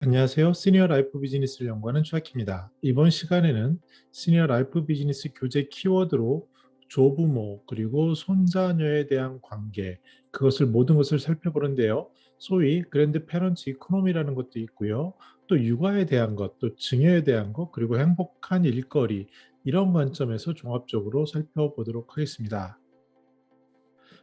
안녕하세요. 시니어 라이프 비즈니스를 연구하는 최학입니다. 이번 시간에는 시니어 라이프 비즈니스 교재 키워드로 조부모 그리고 손자녀에 대한 관계 그것을 모든 것을 살펴보는데요. 소위 그랜드 페런츠 이코노미라는 것도 있고요. 또 육아에 대한 것, 또 증여에 대한 것, 그리고 행복한 일거리 이런 관점에서 종합적으로 살펴보도록 하겠습니다.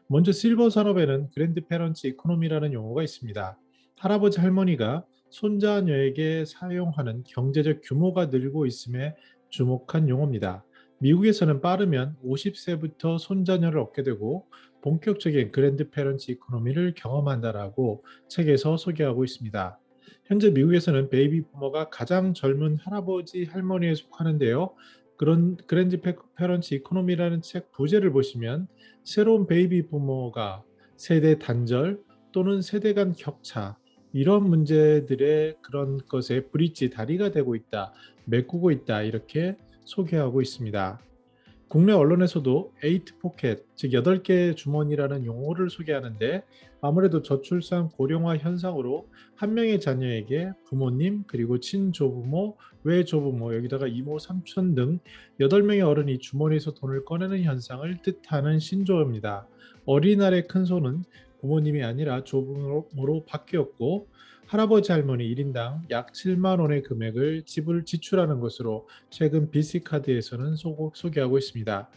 먼저 실버 산업에는 그랜드 페런츠 이코노미라는 용어가 있습니다. 할아버지 할머니가 손자녀에게 사용하는 경제적 규모가 늘고 있음에 주목한 용어입니다. 미국에서는 빠르면 50세부터 손자녀를 얻게 되고 본격적인 그랜드 페런츠 이코노미를 경험한다라고 책에서 소개하고 있습니다. 현재 미국에서는 베이비 부머가 가장 젊은 할아버지 할머니에 속하는데요. 그런 그랜드 페런츠 이코노미라는 책 부제를 보시면 새로운 베이비 부모가 세대 단절 또는 세대 간 격차 이런 문제들의 그런 것에 브릿지 다리가 되고 있다, 메꾸고 있다 이렇게 소개하고 있습니다. 국내 언론에서도 에이트 포켓, 즉 8개의 주머니라는 용어를 소개하는데 아무래도 저출산 고령화 현상으로 한 명의 자녀에게 부모님 그리고 친조부모, 외조부모, 여기다가 이모, 삼촌 등 8명의 어른이 주머니에서 돈을 꺼내는 현상을 뜻하는 신조어입니다. 어린날의 큰손은 부모님이 아니라 조부모로 바뀌었고 할아버지 할머니 1인당 약 7만 원의 금액을 지출하는 것으로 최근 BC카드에서는 소개하고 있습니다.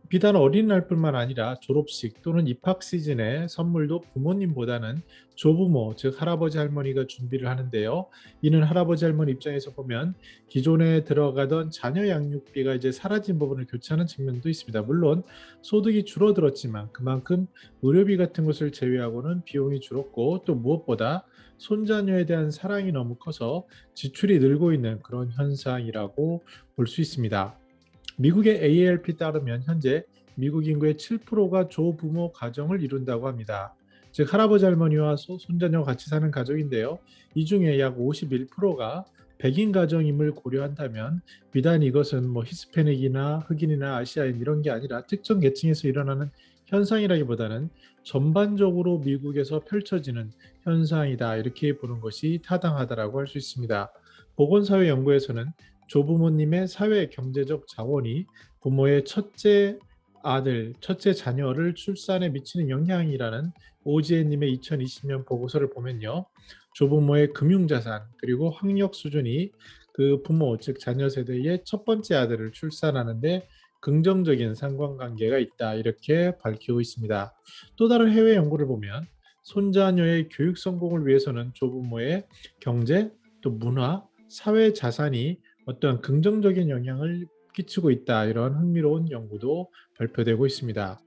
비단 어린이날뿐만 아니라 졸업식 또는 입학 시즌의 선물도 부모님보다는 조부모, 즉 할아버지 할머니가 준비를 하는데요. 이는 할아버지 할머니 입장에서 보면 기존에 들어가던 자녀 양육비가 이제 사라진 부분을 교체하는 측면도 있습니다. 물론 소득이 줄어들었지만 그만큼 의료비 같은 것을 제외하고는 비용이 줄었고 또 무엇보다 손자녀에 대한 사랑이 너무 커서 지출이 늘고 있는 그런 현상이라고 볼 수 있습니다. 미국의 AARP 따르면 현재 미국 인구의 7%가 조부모 가정을 이룬다고 합니다. 즉 할아버지 할머니와 손자녀가 같이 사는 가족인데요. 이 중에 약 51%가 백인 가정임을 고려한다면 비단 이것은 뭐 히스패닉이나 흑인이나 아시아인 이런 게 아니라 특정 계층에서 일어나는 현상이라기보다는 전반적으로 미국에서 펼쳐지는 현상이다 이렇게 보는 것이 타당하다라고 할 수 있습니다. 보건사회 연구에서는 조부모님의 사회 경제적 자원이 부모의 첫째 아들, 첫째 자녀를 출산에 미치는 영향이라는 오지혜님의 2020년 보고서를 보면요. 조부모의 금융자산 그리고 학력 수준이 그 부모, 즉 자녀 세대의 첫 번째 아들을 출산하는데 긍정적인 상관관계가 있다 이렇게 밝히고 있습니다. 또 다른 해외 연구를 보면 손자녀의 교육 성공을 위해서는 조부모의 경제, 또 문화, 사회 자산이 어떤 긍정적인 영향을 끼치고 있다. 이런 흥미로운 연구도 발표되고 있습니다.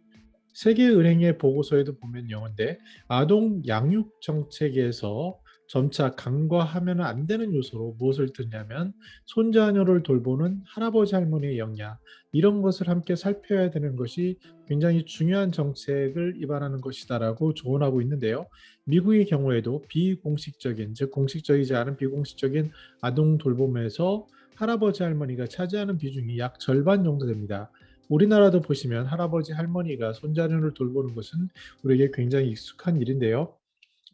세계은행의 보고서에도 보면 영어인데 아동 양육 정책에서 점차 간과하면 안 되는 요소로 무엇을 듣냐면 손자녀를 돌보는 할아버지 할머니의 역량 이런 것을 함께 살펴야 되는 것이 굉장히 중요한 정책을 입안하는 것이다라고 조언하고 있는데요. 미국의 경우에도 비공식적인 즉 공식적이지 않은 비공식적인 아동 돌봄에서 할아버지 할머니가 차지하는 비중이 약 절반 정도 됩니다. 우리나라도 보시면 할아버지 할머니가 손자녀를 돌보는 것은 우리에게 굉장히 익숙한 일인데요.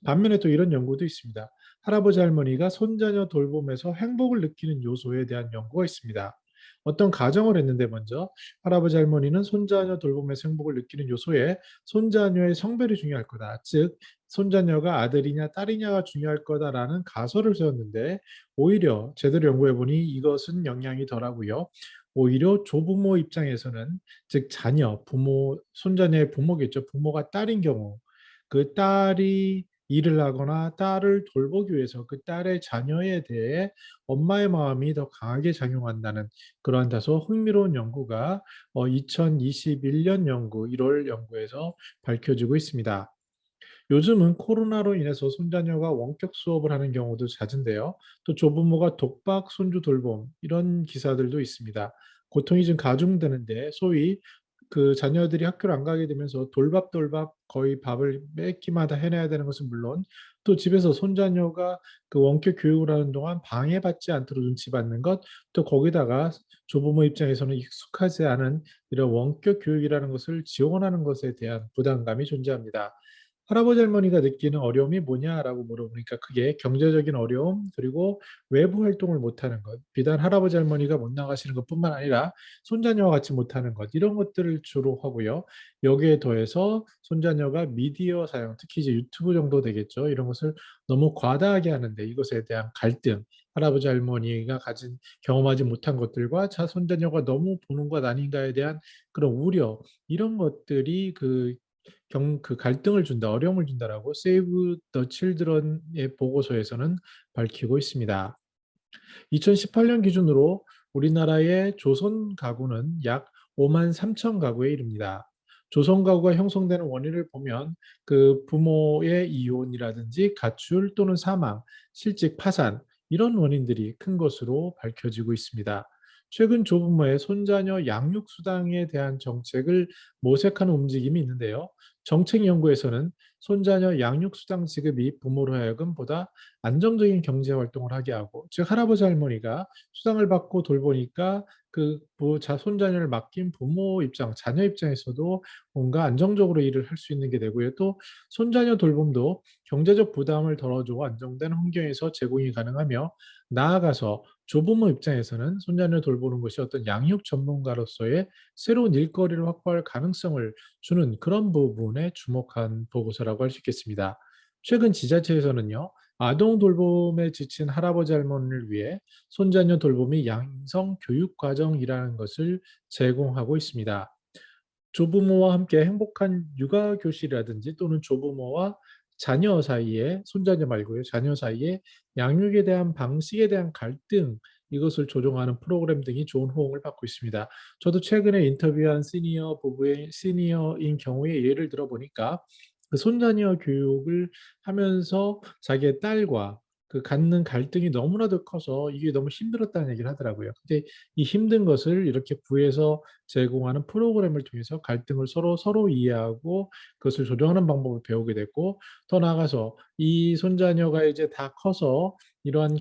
반면에 또 이런 연구도 있습니다. 할아버지 할머니가 손자녀 돌봄에서 행복을 느끼는 요소에 대한 연구가 있습니다. 어떤 가정을 했는데 먼저 할아버지 할머니는 손자녀 돌봄에서 행복을 느끼는 요소에 손자녀의 성별이 중요할 거다. 즉 손자녀가 아들이냐 딸이냐가 중요할 거다라는 가설을 세웠는데 오히려 제대로 연구해 보니 이것은 영향이 덜하고요. 오히려 조부모 입장에서는 즉 자녀, 부모, 손자녀의 부모겠죠. 부모가 딸인 경우 그 딸이 일을 하거나 딸을 돌보기 위해서 그 딸의 자녀에 대해 엄마의 마음이 더 강하게 작용한다는 그러한 다소 흥미로운 연구가 2021년 연구 1월 연구에서 밝혀지고 있습니다. 요즘은 코로나로 인해서 손자녀가 원격 수업을 하는 경우도 잦은데요. 또 조부모가 독박 손주 돌봄 이런 기사들도 있습니다. 고통이 좀 가중되는데 소위 그 자녀들이 학교를 안 가게 되면서 돌밥돌밥 거의 밥을 매 끼마다 해내야 되는 것은 물론 또 집에서 손자녀가 그 원격 교육을 하는 동안 방해받지 않도록 눈치 받는 것, 또 거기다가 조부모 입장에서는 익숙하지 않은 이런 원격 교육이라는 것을 지원하는 것에 대한 부담감이 존재합니다. 할아버지 할머니가 느끼는 어려움이 뭐냐라고 물어보니까 그게 경제적인 어려움 그리고 외부 활동을 못하는 것. 비단 할아버지 할머니가 못 나가시는 것뿐만 아니라 손자녀와 같이 못하는 것. 이런 것들을 주로 하고요. 여기에 더해서 손자녀가 미디어 사용, 특히 이제 유튜브 정도 되겠죠. 이런 것을 너무 과다하게 하는데 이것에 대한 갈등, 할아버지 할머니가 가진 경험하지 못한 것들과 자 손자녀가 너무 보는 것 아닌가에 대한 그런 우려, 이런 것들이 그 갈등을 준다, 어려움을 준다라고 Save the Children의 보고서에서는 밝히고 있습니다. 2018년 기준으로 우리나라의 조선 가구는 약 5만 3천 가구에 이릅니다. 조선 가구가 형성되는 원인을 보면 그 부모의 이혼이라든지 가출 또는 사망, 실직, 파산 이런 원인들이 큰 것으로 밝혀지고 있습니다. 최근 조부모의 손자녀 양육 수당에 대한 정책을 모색하는 움직임이 있는데요. 정책 연구에서는 손자녀 양육 수당 지급이 부모로 하여금 보다 안정적인 경제 활동을 하게 하고, 즉 할아버지 할머니가 수당을 받고 돌보니까 손자녀를 맡긴 부모 입장, 자녀 입장에서도 뭔가 안정적으로 일을 할 수 있는 게 되고요. 또 손자녀 돌봄도 경제적 부담을 덜어주고 안정된 환경에서 제공이 가능하며, 나아가서 조부모 입장에서는 손자녀 돌보는 것이 어떤 양육 전문가로서의 새로운 일거리를 확보할 가능성을 주는 그런 부분에 주목한 보고서라고 할 수 있겠습니다. 최근 지자체에서는요, 아동 돌봄에 지친 할아버지 할머니를 위해 손자녀 돌봄이 양성 교육 과정이라는 것을 제공하고 있습니다. 조부모와 함께 행복한 육아 교실이라든지 또는 조부모와 자녀 사이에, 손자녀 말고요, 자녀 사이에 양육에 대한 방식에 대한 갈등, 이것을 조정하는 프로그램 등이 좋은 호응을 받고 있습니다. 저도 최근에 인터뷰한 시니어인 경우에 예를 들어보니까 그 손자녀 교육을 하면서 자기의 딸과 그 갖는 갈등이 너무나도 커서 이게 너무 힘들었다는 얘기를 하더라고요. 근데 이 힘든 것을 이렇게 구에서 제공하는 프로그램을 통해서 갈등을 서로 이해하고 그것을 조정하는 방법을 배우게 됐고, 더 나아가서 이 손자녀가 이제 다 커서 이러한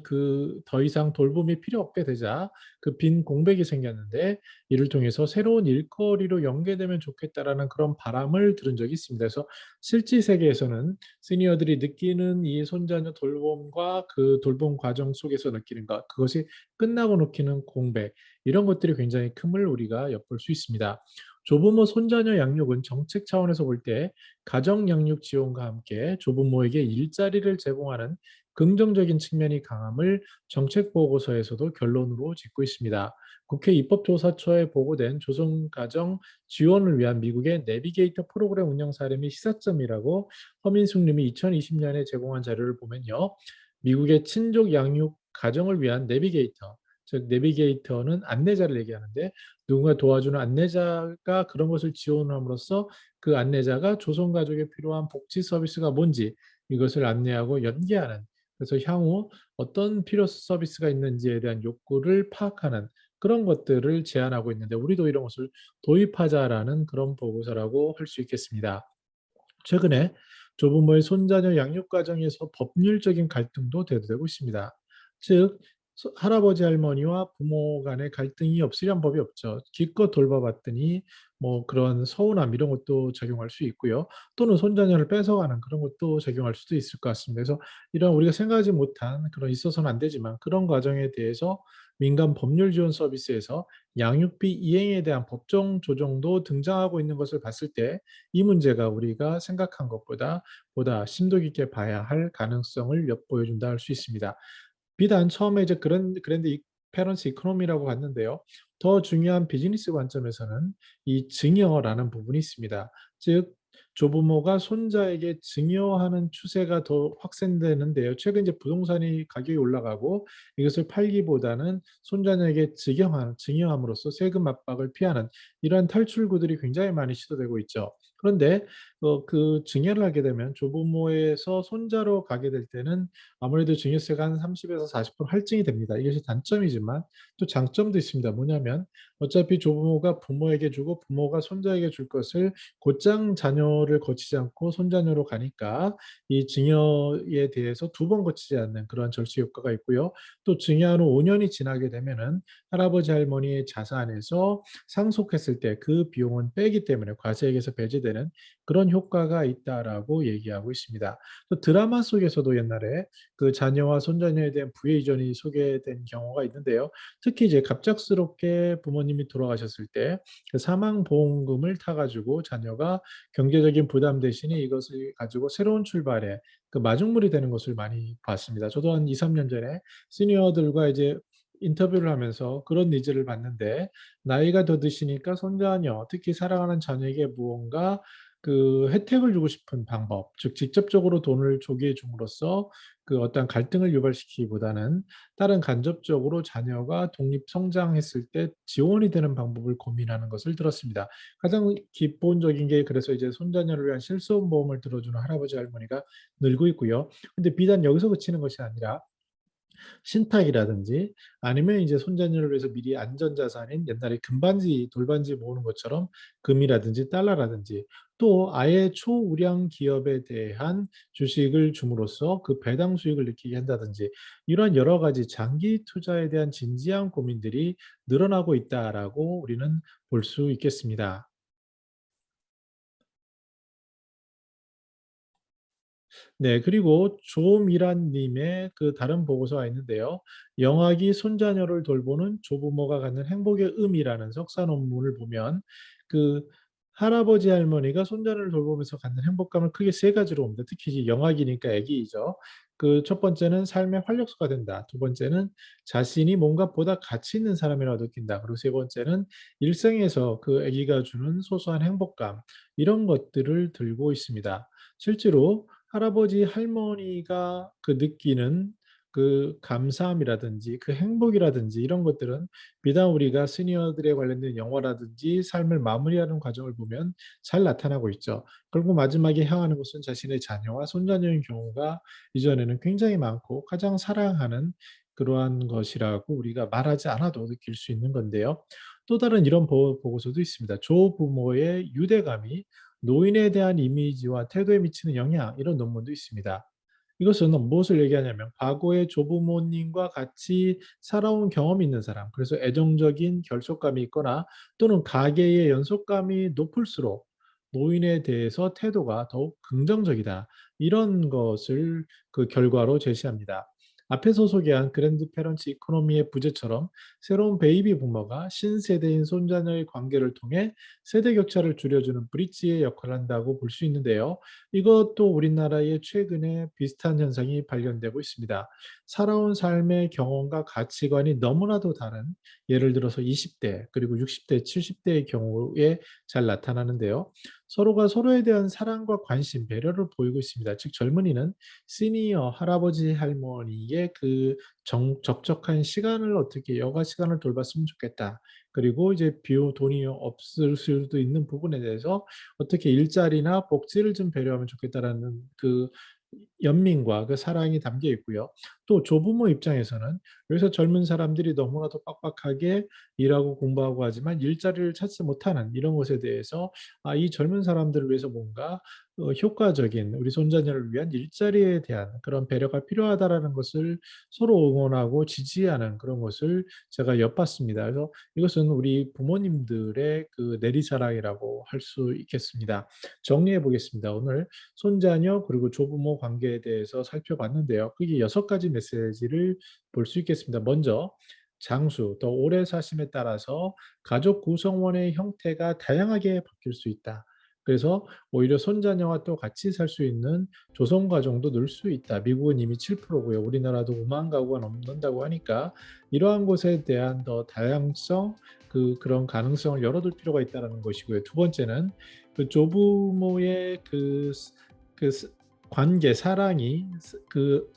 더 이상 돌봄이 필요 없게 되자 그 빈 공백이 생겼는데, 이를 통해서 새로운 일거리로 연계되면 좋겠다라는 그런 바람을 들은 적이 있습니다. 그래서 실제 세계에서는 시니어들이 느끼는 이 손자녀 돌봄과 그 돌봄 과정 속에서 느끼는 것, 그것이 끝나고 느끼는 공백, 이런 것들이 굉장히 큼을 우리가 엿볼 수 있습니다. 조부모 손자녀 양육은 정책 차원에서 볼 때 가정 양육 지원과 함께 조부모에게 일자리를 제공하는 긍정적인 측면이 강함을 정책 보고서에서도 결론으로 짓고 있습니다. 국회 입법조사처에 보고된 조선가정 지원을 위한 미국의 내비게이터 프로그램 운영 사례 및 시사점이라고 허민숙 님이 2020년에 제공한 자료를 보면요. 미국의 친족 양육 가정을 위한 내비게이터, 즉 내비게이터는 안내자를 얘기하는데, 누군가 도와주는 안내자가 그런 것을 지원함으로써 그 안내자가 조선 가족에 필요한 복지 서비스가 뭔지 이것을 안내하고 연계하는, 그래서 향후 어떤 필요 서비스가 있는지에 대한 욕구를 파악하는 그런 것들을 제안하고 있는데, 우리도 이런 것을 도입하자라는 그런 보고서라고 할 수 있겠습니다. 최근에 조부모의 손자녀 양육 과정에서 법률적인 갈등도 대두되고 있습니다. 즉, 할아버지 할머니와 부모 간의 갈등이 없으란 법이 없죠. 기껏 돌봐봤더니 뭐 그런 서운함 이런 것도 적용할 수 있고요. 또는 손자녀를 뺏어가는 그런 것도 적용할 수도 있을 것 같습니다. 그래서 이런 우리가 생각하지 못한 그런 있어서는 안 되지만 그런 과정에 대해서 민간 법률 지원 서비스에서 양육비 이행에 대한 법정 조정도 등장하고 있는 것을 봤을 때 이 문제가 우리가 생각한 것보다 보다 심도 깊게 봐야 할 가능성을 엿보여준다 할 수 있습니다. 비단 처음에 이제 그랜드 페런스 이코노미라고 봤는데요. 더 중요한 비즈니스 관점에서는 이 증여라는 부분이 있습니다. 즉 조부모가 손자에게 증여하는 추세가 더 확산되는데요. 최근 이제 부동산이 가격이 올라가고 이것을 팔기보다는 손자녀에게 증여함으로써 세금 압박을 피하는 이러한 탈출구들이 굉장히 많이 시도되고 있죠. 그런데 그 증여를 하게 되면 조부모에서 손자로 가게 될 때는 아무래도 증여세가 한 30에서 40% 할증이 됩니다. 이것이 단점이지만 또 장점도 있습니다. 뭐냐면 어차피 조부모가 부모에게 주고 부모가 손자에게 줄 것을 곧장 자녀를 거치지 않고 손자녀로 가니까 이 증여에 대해서 두 번 거치지 않는 그러한 절수 효과가 있고요. 또 증여한 후 5년이 지나게 되면은 할아버지 할머니의 자산에서 상속했을 때 그 비용은 빼기 때문에 과세액에서 배제되는 그런 효과가 있다라고 얘기하고 있습니다. 또 드라마 속에서도 옛날에 그 자녀와 손자녀에 대한 부의 이전이 소개된 경우가 있는데요. 특히 이제 갑작스럽게 부모님이 돌아가셨을 때 그 사망보험금을 타 가지고 자녀가 경제적인 부담 대신에 이것을 가지고 새로운 출발에 그 마중물이 되는 것을 많이 봤습니다. 저도 한 2-3년 전에 시니어들과 이제 인터뷰를 하면서 그런 니즈를 봤는데, 나이가 더 드시니까 손자녀, 특히 사랑하는 자녀에게 무언가 그 혜택을 주고 싶은 방법, 즉 직접적으로 돈을 조기에 줌으로써 그 어떤 갈등을 유발시키기보다는 다른 간접적으로 자녀가 독립 성장했을 때 지원이 되는 방법을 고민하는 것을 들었습니다. 가장 기본적인 게, 그래서 이제 손자녀를 위한 실손보험을 들어주는 할아버지 할머니가 늘고 있고요. 근데 비단 여기서 그치는 것이 아니라 신탁이라든지, 아니면 이제 손자녀를 위해서 미리 안전자산인 옛날에 금반지, 돌반지 모으는 것처럼 금이라든지 달러라든지, 또 아예 초우량 기업에 대한 주식을 줌으로써 그 배당 수익을 느끼게 한다든지, 이러한 여러 가지 장기 투자에 대한 진지한 고민들이 늘어나고 있다라고 우리는 볼 수 있겠습니다. 네. 그리고 조미란 님의 그 다른 보고서가 있는데요. 영아기 손자녀를 돌보는 조부모가 갖는 행복의 의미라는 석사 논문을 보면, 그 할아버지 할머니가 손자를 돌보면서 갖는 행복감을 크게 세 가지로 봅니다. 특히 이제 영아기니까 아기이죠. 그 첫 번째는 삶의 활력소가 된다. 두 번째는 자신이 뭔가 보다 가치 있는 사람이라고 느낀다. 그리고 세 번째는 일생에서 그 아기가 주는 소소한 행복감, 이런 것들을 들고 있습니다. 실제로 할아버지 할머니가 그 느끼는 그 감사함이라든지 그 행복이라든지, 이런 것들은 비단 우리가 시니어들에 관련된 영화라든지 삶을 마무리하는 과정을 보면 잘 나타나고 있죠. 그리고 마지막에 향하는 것은 자신의 자녀와 손자녀인 경우가 이전에는 굉장히 많고 가장 사랑하는 그러한 것이라고 우리가 말하지 않아도 느낄 수 있는 건데요. 또 다른 이런 보고서도 있습니다. 조부모의 유대감이 노인에 대한 이미지와 태도에 미치는 영향, 이런 논문도 있습니다. 이것은 무엇을 얘기하냐면, 과거에 조부모님과 같이 살아온 경험이 있는 사람, 그래서 애정적인 결속감이 있거나 또는 가계의 연속감이 높을수록 노인에 대해서 태도가 더욱 긍정적이다. 이런 것을 그 결과로 제시합니다. 앞에서 소개한 그랜드 페런츠 이코노미의 부재처럼 새로운 베이비 부머가 신세대인 손자녀의 관계를 통해 세대 격차를 줄여주는 브릿지의 역할을 한다고 볼 수 있는데요. 이것도 우리나라에 최근에 비슷한 현상이 발견되고 있습니다. 살아온 삶의 경험과 가치관이 너무나도 다른, 예를 들어서 20대 그리고 60대, 70대의 경우에 잘 나타나는데요. 서로가 서로에 대한 사랑과 관심, 배려를 보이고 있습니다. 즉 젊은이는 시니어 할아버지 할머니의 그 적적한 시간을 어떻게 여가 시간을 돌봤으면 좋겠다. 그리고 이제 비용 돈이 없을 수도 있는 부분에 대해서 어떻게 일자리나 복지를 좀 배려하면 좋겠다라는 그 연민과 그 사랑이 담겨 있고요. 또 조부모 입장에서는 여기서 젊은 사람들이 너무나도 빡빡하게 일하고 공부하고 하지만 일자리를 찾지 못하는 이런 것에 대해서, 이 젊은 사람들을 위해서 뭔가 효과적인 우리 손자녀를 위한 일자리에 대한 그런 배려가 필요하다라는 것을 서로 응원하고 지지하는 그런 것을 제가 엿봤습니다. 그래서 이것은 우리 부모님들의 그 내리사랑이라고 할 수 있겠습니다. 정리해 보겠습니다. 오늘 손자녀 그리고 조부모 관계에 대해서 살펴봤는데요. 크게 6가지 메시지를 볼 수 있겠습니다. 먼저, 장수, 더 오래 사심에 따라서 가족 구성원의 형태가 다양하게 바뀔 수 있다. 그래서 오히려 손자녀와 또 같이 살 수 있는 조성 가정도 늘 수 있다. 미국은 이미 7%고요. 우리나라도 5만 가구가 넘는다고 하니까 이러한 것에 대한 더 다양성, 그런 가능성을 열어둘 필요가 있다는 것이고요. 두 번째는 그 조부모의 그 관계, 사랑이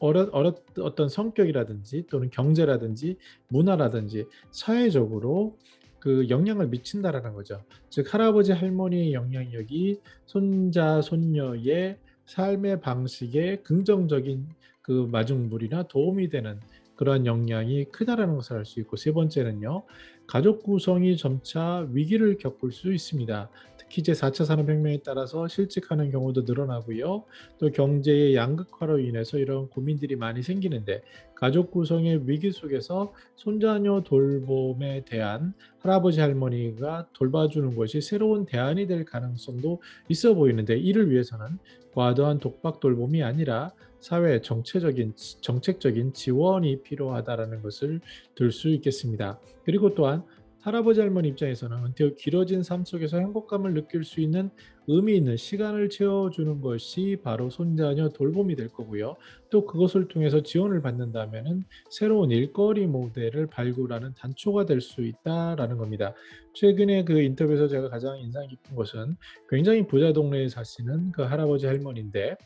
어떤 성격이라든지 또는 경제라든지 문화라든지 사회적으로 그 영향을 미친다라는 거죠. 즉 할아버지 할머니의 영향력이 손자 손녀의 삶의 방식에 긍정적인 그 마중물이나 도움이 되는 그러한 영향이 크다라는 것을 알 수 있고, 세 번째는요, 가족 구성이 점차 위기를 겪을 수 있습니다. 특히 제4차 산업혁명에 따라서 실직하는 경우도 늘어나고요. 또 경제의 양극화로 인해서 이런 고민들이 많이 생기는데 가족 구성의 위기 속에서 손자녀 돌봄에 대한 할아버지 할머니가 돌봐주는 것이 새로운 대안이 될 가능성도 있어 보이는데 이를 위해서는 과도한 독박 돌봄이 아니라 사회 정책적인 지원이 필요하다라는 것을 들 수 있겠습니다. 그리고 또한 할아버지 할머니 입장에서는 은퇴 후 길어진 삶 속에서 행복감을 느낄 수 있는 의미 있는 시간을 채워주는 것이 바로 손자녀 돌봄이 될 거고요. 또 그것을 통해서 지원을 받는다면은 새로운 일거리 모델을 발굴하는 단초가 될 수 있다라는 겁니다. 최근에 그 인터뷰에서 제가 가장 인상 깊은 것은 굉장히 부자 동네에 사시는 그 할아버지 할머니인데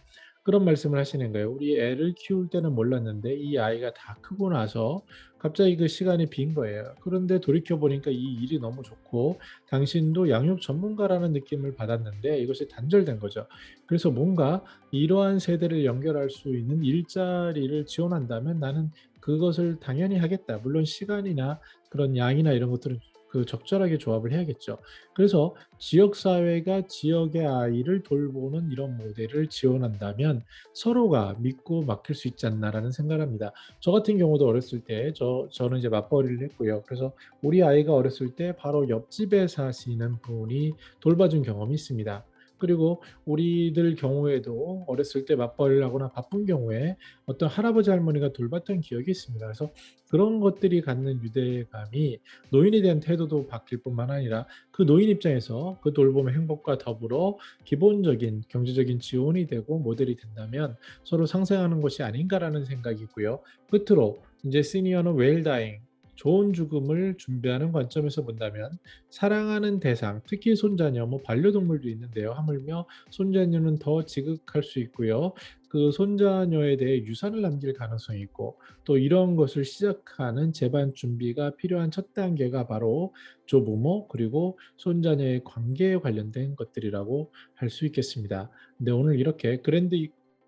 그런 말씀을 하시는 거예요. "우리 애를 키울 때는 몰랐는데 이 아이가 다 크고 나서 갑자기 그 시간이 빈 거예요. 그런데 돌이켜 보니까 이 일이 너무 좋고 당신도 양육 전문가라는 느낌을 받았는데 이것이 단절된 거죠. 그래서 뭔가 이러한 세대를 연결할 수 있는 일자리를 지원한다면 나는 그것을 당연히 하겠다. 물론 시간이나 그런 양이나 이런 것들은 그 적절하게 조합을 해야겠죠. 그래서 지역 사회가 지역의 아이를 돌보는 이런 모델을 지원한다면 서로가 믿고 맡길 수 있지 않나라는 생각을 합니다. 저 같은 경우도 어렸을 때 저는 이제 맞벌이를 했고요. 그래서 우리 아이가 어렸을 때 바로 옆집에 사시는 분이 돌봐준 경험이 있습니다. 그리고 우리들 경우에도 어렸을 때 맞벌이를 하거나 바쁜 경우에 어떤 할아버지 할머니가 돌봤던 기억이 있습니다. 그래서 그런 것들이 갖는 유대감이 노인에 대한 태도도 바뀔 뿐만 아니라 그 노인 입장에서 그 돌봄의 행복과 더불어 기본적인 경제적인 지원이 되고 모델이 된다면 서로 상생하는 것이 아닌가라는 생각이고요. 끝으로 이제 시니어는 웰 다잉 좋은 죽음을 준비하는 관점에서 본다면 사랑하는 대상, 특히 손자녀, 뭐 반려동물도 있는데요. 하물며 손자녀는 더 지극할 수 있고요. 그 손자녀에 대해 유산을 남길 가능성이 있고 또 이런 것을 시작하는 재반 준비가 필요한 첫 단계가 바로 조부모 그리고 손자녀의 관계에 관련된 것들이라고 할 수 있겠습니다. 근데 오늘 이렇게 그랜드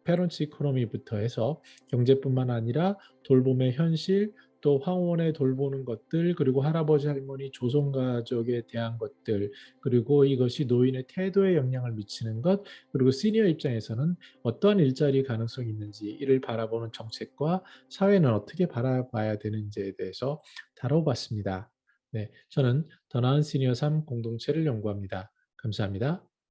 페런츠 이코노미부터 해서 경제뿐만 아니라 돌봄의 현실 또 황혼에 돌보는 것들 그리고 할아버지 할머니 조성 가족에 대한 것들 그리고 이것이 노인의 태도에 영향을 미치는 것 그리고 시니어 입장에서는 어떠한 일자리 가능성이 있는지 이를 바라보는 정책과 사회는 어떻게 바라봐야 되는지에 대해서 다뤄봤습니다. 네, 저는 더 나은 시니어 삶 공동체를 연구합니다. 감사합니다.